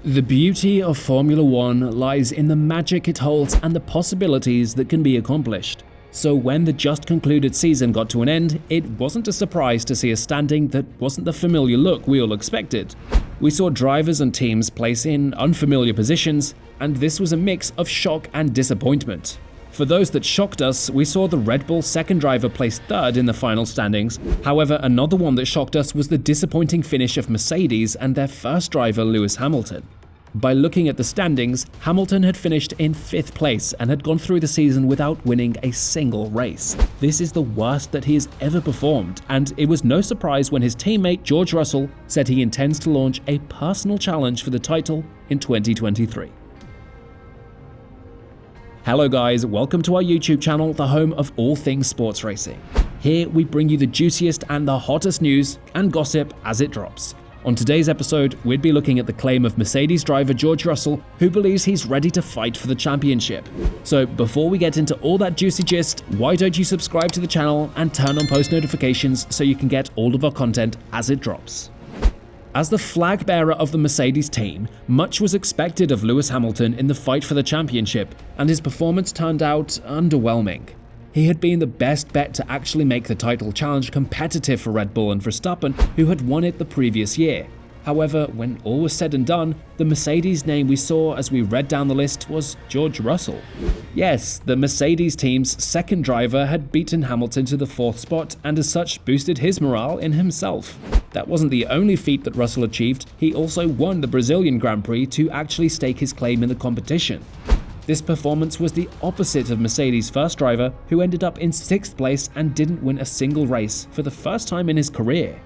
The beauty of Formula One lies in the magic it holds and the possibilities that can be accomplished. So when the just concluded season got to an end, it wasn't a surprise to see a standing that wasn't the familiar look we all expected. We saw drivers and teams place in unfamiliar positions, and this was a mix of shock and disappointment. For those that shocked us, we saw the Red Bull second driver place third in the final standings. However, another one that shocked us was the disappointing finish of Mercedes and their first driver Lewis Hamilton. By looking at the standings, Hamilton had finished in 5th place and had gone through the season without winning a single race. This is the worst that he has ever performed, and it was no surprise when his teammate George Russell said he intends to launch a personal challenge for the title in 2023. Hello guys, welcome to our YouTube channel, the home of all things sports racing. Here we bring you the juiciest and the hottest news and gossip as it drops. On today's episode, we'd be looking at the claim of Mercedes driver George Russell, who believes he's ready to fight for the championship. So before we get into all that juicy gist, why don't you subscribe to the channel and turn on post notifications so you can get all of our content as it drops. As the flag bearer of the Mercedes team, much was expected of Lewis Hamilton in the fight for the championship, and his performance turned out underwhelming. He had been the best bet to actually make the title challenge competitive for Red Bull and Verstappen, who had won it the previous year. However, when all was said and done, the Mercedes name we saw as we read down the list was George Russell. Yes, the Mercedes team's second driver had beaten Hamilton to the 4th spot and as such boosted his morale in himself. That wasn't the only feat that Russell achieved, he also won the Brazilian Grand Prix to actually stake his claim in the competition. This performance was the opposite of Mercedes' first driver, who ended up in 6th place and didn't win a single race for the first time in his career.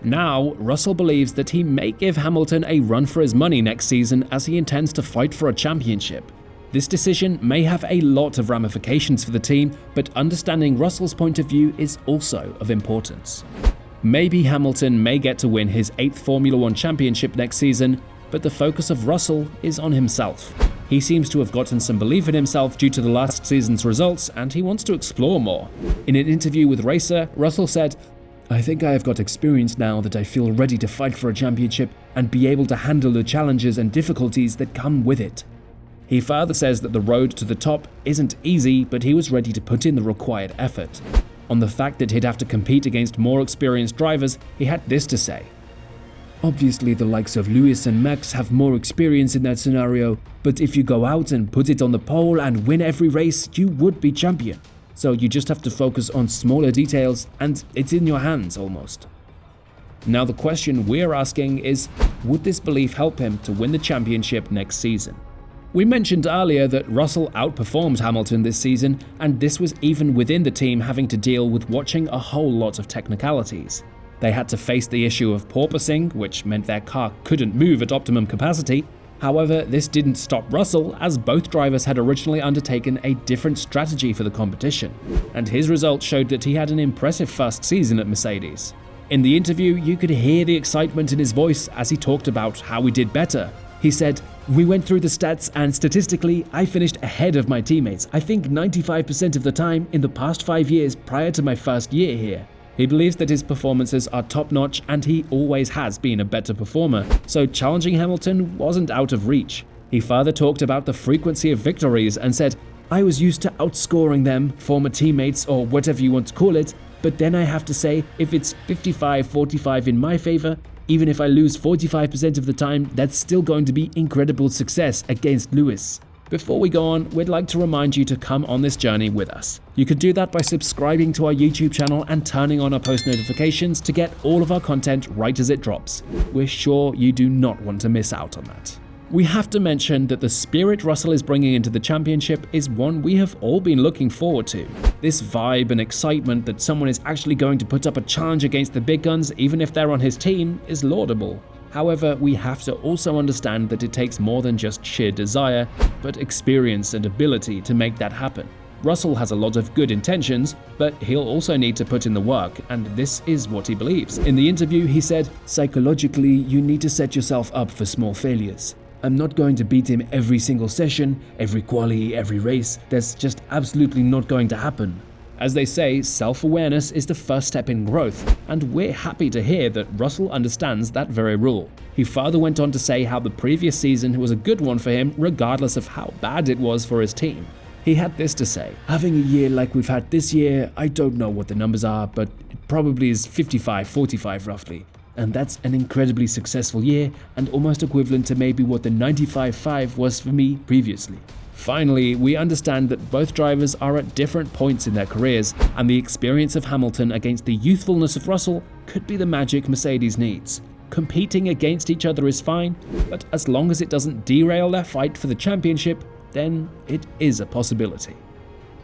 Now, Russell believes that he may give Hamilton a run for his money next season as he intends to fight for a championship. This decision may have a lot of ramifications for the team, but understanding Russell's point of view is also of importance. Maybe Hamilton may get to win his 8th Formula One championship next season, but the focus of Russell is on himself. He seems to have gotten some belief in himself due to the last season's results, and he wants to explore more. In an interview with Racer, Russell said, "I think I have got experience now that I feel ready to fight for a championship and be able to handle the challenges and difficulties that come with it." He further says that the road to the top isn't easy, but he was ready to put in the required effort. On the fact that he'd have to compete against more experienced drivers, he had this to say. "Obviously the likes of Lewis and Max have more experience in that scenario, but if you go out and put it on the pole and win every race, you would be champion. So you just have to focus on smaller details and it's in your hands almost." Now the question we're asking is, would this belief help him to win the championship next season? We mentioned earlier that Russell outperformed Hamilton this season, and this was even within the team having to deal with watching a whole lot of technicalities. They had to face the issue of porpoising, which meant their car couldn't move at optimum capacity. However, this didn't stop Russell, as both drivers had originally undertaken a different strategy for the competition, and his results showed that he had an impressive first season at Mercedes. In the interview, you could hear the excitement in his voice as he talked about how we did better. He said, "We went through the stats and statistically, I finished ahead of my teammates, I think 95% of the time in the past 5 years prior to my first year here." He believes that his performances are top-notch and he always has been a better performer, so challenging Hamilton wasn't out of reach. He further talked about the frequency of victories and said, "I was used to outscoring them, former teammates or whatever you want to call it, but then I have to say, if it's 55-45 in my favor, even if I lose 45% of the time, that's still going to be incredible success against Lewis." Before we go on, we'd like to remind you to come on this journey with us. You can do that by subscribing to our YouTube channel and turning on our post notifications to get all of our content right as it drops. We're sure you do not want to miss out on that. We have to mention that the spirit Russell is bringing into the championship is one we have all been looking forward to. This vibe and excitement that someone is actually going to put up a challenge against the big guns even if they're on his team is laudable. However, we have to also understand that it takes more than just sheer desire, but experience and ability to make that happen. Russell has a lot of good intentions, but he'll also need to put in the work, and this is what he believes. In the interview, he said, "Psychologically, you need to set yourself up for small failures. I'm not going to beat him every single session, every quali, every race. That's just absolutely not going to happen. As they say, self-awareness is the first step in growth, and we're happy to hear that Russell understands that very rule. He further went on to say how the previous season was a good one for him regardless of how bad it was for his team. He had this to say: "Having a year like we've had this year, I don't know what the numbers are, but it probably is 55-45 roughly. And that's an incredibly successful year and almost equivalent to maybe what the 95-5 was for me previously." Finally, we understand that both drivers are at different points in their careers, and the experience of Hamilton against the youthfulness of Russell could be the magic Mercedes needs. Competing against each other is fine, but as long as it doesn't derail their fight for the championship, then it is a possibility.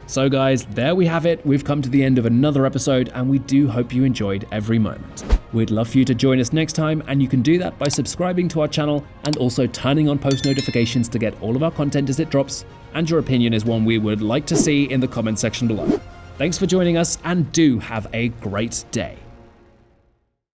So guys, there we have it. We've come to the end of another episode, and we do hope you enjoyed every moment. We'd love for you to join us next time, and you can do that by subscribing to our channel and also turning on post notifications to get all of our content as it drops, and your opinion is one we would like to see in the comment section below. Thanks for joining us, and do have a great day.